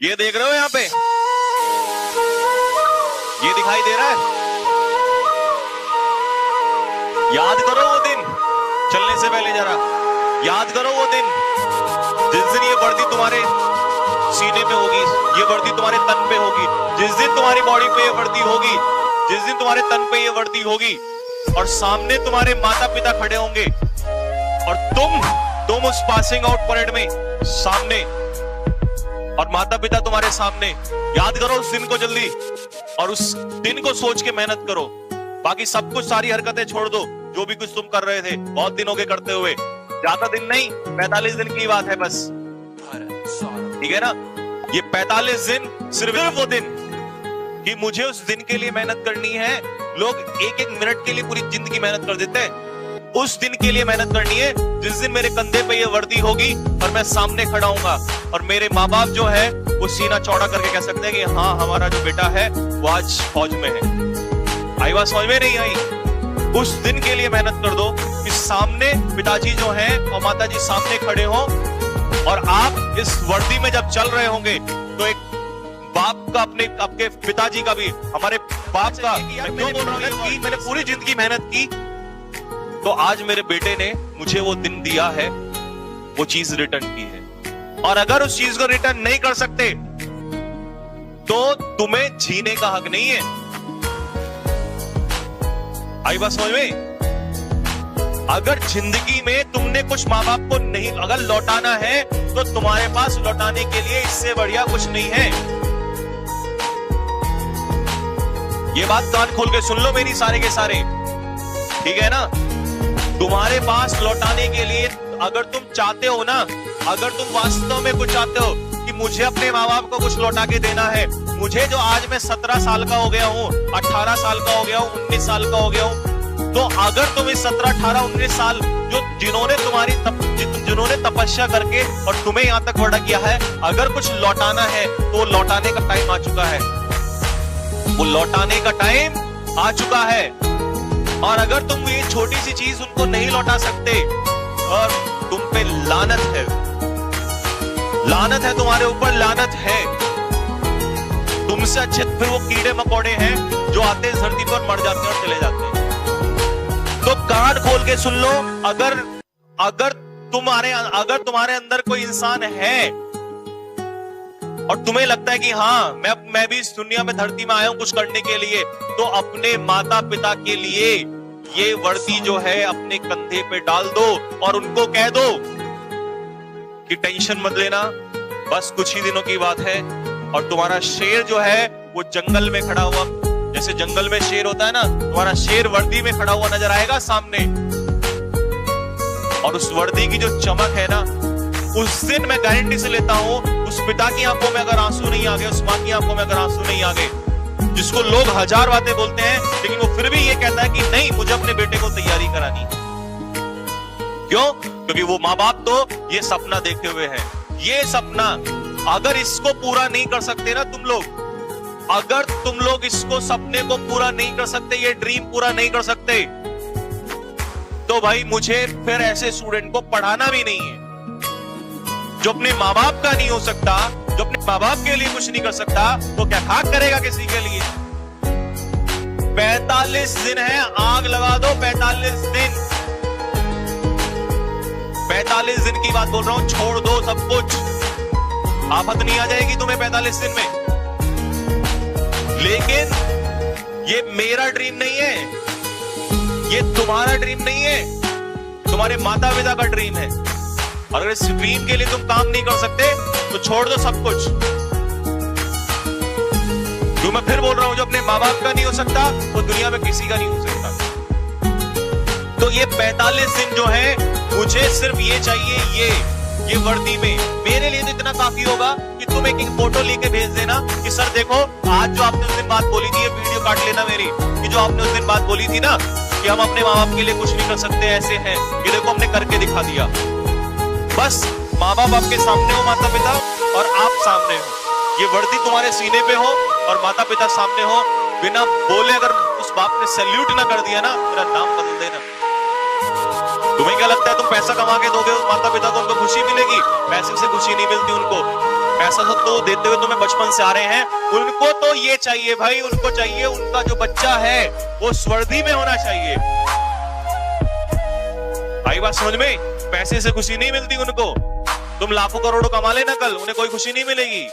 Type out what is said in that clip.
ये देख रहे हो यहाँ पे, ये दिखाई दे रहा है? याद करो वो दिन, चलने से पहले जरा याद करो वो दिन जिस दिन ये वर्दी तुम्हारे सीने पे होगी, ये वर्दी तुम्हारे तन पे होगी, जिस दिन तुम्हारी बॉडी पे ये वर्दी होगी, जिस दिन तुम्हारे तन पे ये वर्दी होगी और सामने तुम्हारे माता पिता खड़े होंगे और तुम उस पासिंग आउट परेड में सामने और माता पिता तुम्हारे सामने। याद करो उस दिन को जल्दी और उस दिन को सोच के मेहनत करो। बाकी सब कुछ, सारी हरकतें छोड़ दो, जो भी कुछ तुम कर रहे थे बहुत दिन हो गए करते हुए। ज्यादा दिन नहीं, 45 दिन की बात है बस, ठीक है ना? ये 45 दिन सिर्फ वो दिन कि मुझे उस दिन के लिए मेहनत करनी है। लोग एक एक मिनट के लिए पूरी जिंदगी मेहनत कर देते हैं, उस दिन के लिए मेहनत करनी है जिस दिन मेरे कंधे पे ये वर्दी होगी और मैं सामने खड़ा हूंगा और मेरे माँ बाप जो है वो सीना चौड़ा करके कह सकते हैं कि हाँ, हमारा जो बेटा है वो आज फौज में है। आई बात समझ में नहीं आई? उस दिन के लिए मेहनत कर दो कि सामने पिताजी जो हैं और माताजी सामने खड़े हों और आप इस वर्दी में जब चल रहे होंगे तो एक बाप का, अपने आपके पिताजी का भी, हमारे बाप का, मैं क्यों बोल रहा हूं कि मैंने पूरी जिंदगी मेहनत की तो आज मेरे बेटे ने मुझे वो दिन दिया है, वो चीज रिटर्न की है। और अगर उस चीज को रिटर्न नहीं कर सकते तो तुम्हें जीने का हक नहीं है। आई बात समझ में? अगर जिंदगी में तुमने कुछ माँ बाप को नहीं अगर लौटाना है तो तुम्हारे पास लौटाने के लिए इससे बढ़िया कुछ नहीं है। ये बात कान खोल के सुन लो मेरी, सारे के सारे, ठीक है ना? तुम्हारे पास लौटाने के लिए अगर तुम चाहते हो ना, अगर तुम वास्तव में कुछ चाहते हो कि मुझे अपने माँ बाप को कुछ लौटा के देना है, मुझे जो आज मैं 17 साल का हो गया हूँ, 18 साल का हो गया हूँ, 19 साल का हो गया हूँ, तो अगर तुम इस 17, 18, 19 साल जिन्होंने तपस्या करके और तुम्हें यहां तक बड़ा किया है, अगर कुछ लौटाना है तो लौटाने का टाइम आ चुका है, वो लौटाने का टाइम आ चुका है। और अगर तुम ये छोटी सी चीज उनको नहीं लौटा सकते और तुम पे लानत है, लानत है तुम्हारे ऊपर, लानत है। तुमसे अच्छे फिर वो कीड़े मकोड़े हैं जो आते हैं धरती पर, मर जाते हैं और चले जाते हैं। तो कान खोल के सुन लो, अगर तुम्हारे अंदर कोई इंसान है और तुम्हें लगता है कि हाँ, मैं भी इस दुनिया में, धरती में आया हूं कुछ करने के लिए, तो अपने माता पिता के लिए ये वर्दी जो है अपने कंधे पे डाल दो और उनको कह दो कि टेंशन मत लेना, बस कुछ ही दिनों की बात है और तुम्हारा शेर जो है वो जंगल में खड़ा हुआ, जैसे जंगल में शेर होता है ना, तुम्हारा शेर वर्दी में खड़ा हुआ नजर आएगा सामने। और उस वर्दी की जो चमक है ना, उस दिन मैं गारंटी से लेता हूं, उस पिता की आंखों में अगर आंसू नहीं आ गए, उस मां की आंखों में अगर आंसू नहीं आ गए, जिसको लोग हजार बातें बोलते हैं लेकिन वो फिर भी ये कहता है कि नहीं, मुझे अपने बेटे को तैयारी करानी। क्यों? क्योंकि वो माँ बाप तो ये सपना देखे हुए हैं। ये सपना अगर इसको पूरा नहीं कर सकते ना तुम लोग, अगर तुम लोग इसको, सपने को पूरा नहीं कर सकते, ये ड्रीम पूरा नहीं कर सकते, तो भाई मुझे फिर ऐसे स्टूडेंट को पढ़ाना भी नहीं है। जो अपने माँ बाप का नहीं हो सकता, जो अपने माँ बाप के लिए कुछ नहीं कर सकता, वो क्या खाक करेगा किसी के लिए? 45 दिन है, आग लगा दो 45 दिन। 45 दिन की बात बोल रहा हूं, छोड़ दो सब कुछ, आफत नहीं आ जाएगी तुम्हें 45 दिन में। लेकिन ये मेरा ड्रीम नहीं है, ये तुम्हारा ड्रीम नहीं है, तुम्हारे माता पिता का ड्रीम है। और अगर इस ड्रीम के लिए तुम काम नहीं कर सकते तो छोड़ दो सब कुछ। जो मैं फिर बोल रहा हूं, जो अपने माँ बाप का नहीं हो सकता वो दुनिया में किसी का नहीं हो सकता। तो ये 45 दिन जो है, मुझे सिर्फ ये चाहिए, ये वर्दी में मेरे लिए तो इतना काफी होगा कि तुम एक फोटो लेके भेज देना कि सर देखो, आज जो आपने उस दिन बात बोली थी, ये वीडियो काट लेना मेरी, कि जो आपने उस दिन बात बोली थी ना कि हम अपने माँ बाप के लिए कुछ नहीं कर सकते, ऐसे हैं, ये देखो हमने करके दिखा दिया। बस माँ बाप आपके सामने हो, माता पिता, और आप सामने हो, ये वर्दी तुम्हारे सीने पे हो और माता पिता सामने हो, बिना बोले अगर उस बाप ने सैल्यूट ना कर दिया ना, मेरा नाम बदल देना। तुम्हें क्या लगता है तुम पैसा कमा के दोगे माता पिता को, उनको खुशी मिलेगी? पैसे से खुशी नहीं मिलती उनको। पैसा तो देते हुए तुम्हें बचपन से आ रहे हैं, उनको तो ये चाहिए भाई, उनको चाहिए उनका जो बच्चा है वो स्वर्दी में होना चाहिए। आई बात समझ में? पैसे से खुशी नहीं मिलती उनको। तुम लाखों करोड़ों कमा लेना, कल उन्हें कोई खुशी नहीं मिलेगी।